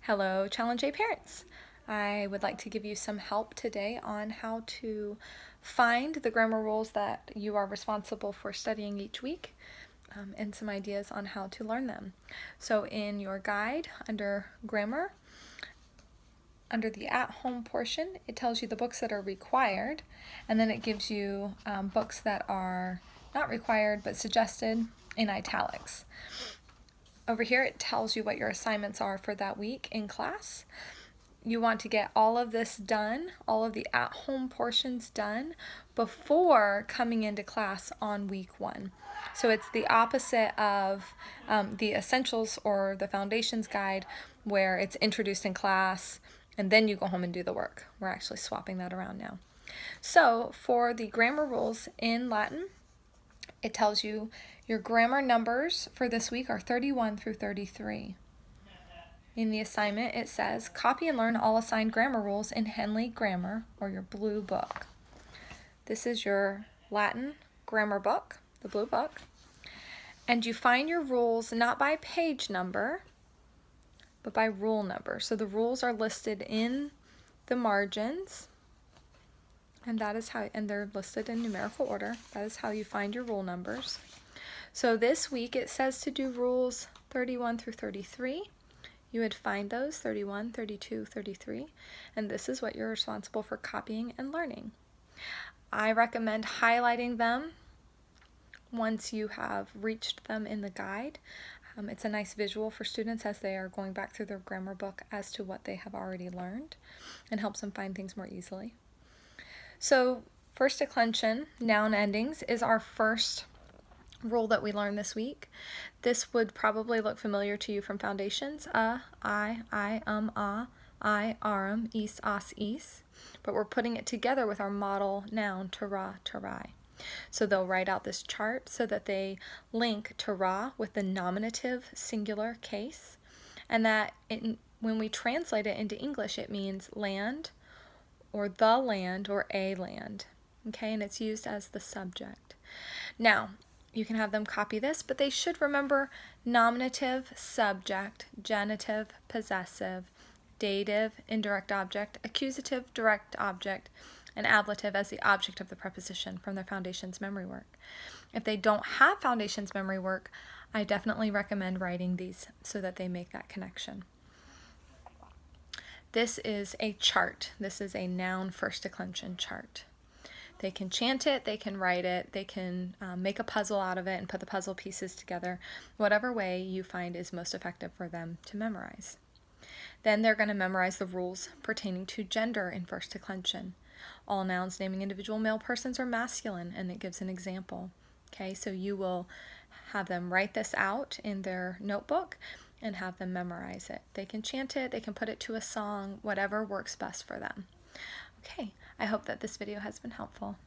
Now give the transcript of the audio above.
Hello, Challenge A parents. I would like to give you some help today on how to find the grammar rules that you are responsible for studying each week and some ideas on how to learn them. So in your guide under grammar, under the at-home portion, it tells you the books that are required, and then it gives you books that are not required but suggested in italics. Over here it tells you what your assignments are for that week in class. You want to get all of this done, all of the at-home portions done before coming into class on week 1. So it's the opposite of the essentials or the foundations guide where it's introduced in class and then you go home and do the work. We're actually swapping that around now. So for the grammar rules in Latin, it tells you your grammar numbers for this week are 31 through 33. In the assignment, it says, copy and learn all assigned grammar rules in Henle Grammar, or your blue book. This is your Latin grammar book, the blue book. And you find your rules not by page number, but by rule number. So the rules are listed in the margins. And that is how, and they're listed in numerical order. That is how you find your rule numbers. So this week it says to do rules 31 through 33. You would find those 31, 32, 33, and this is what you're responsible for copying and learning. I recommend highlighting them once you have reached them in the guide. It's a nice visual for students as they are going back through their grammar book as to what they have already learned and helps them find things more easily. So first declension, noun endings, is our first rule that we learned this week. This would probably look familiar to you from foundations. I, arum, is, as, is. But we're putting it together with our model noun, tara, tarai. So they'll write out this chart so that they link tara with the nominative singular case, and that when we translate it into English, it means land, or the land, or a land. Okay, and it's used as the subject. Now, you can have them copy this, but they should remember nominative, subject, genitive, possessive, dative, indirect object, accusative, direct object, and ablative as the object of the preposition from their foundations memory work. If they don't have foundations memory work, I definitely recommend writing these so that they make that connection. This is a chart. This is a noun first declension chart. They can chant it, they can write it, they can make a puzzle out of it and put the puzzle pieces together, whatever way you find is most effective for them to memorize. Then they're going to memorize the rules pertaining to gender in first declension. All nouns naming individual male persons are masculine, and it gives an example. Okay, so you will have them write this out in their notebook and have them memorize it. They can chant it, they can put it to a song, whatever works best for them. Okay, I hope that this video has been helpful.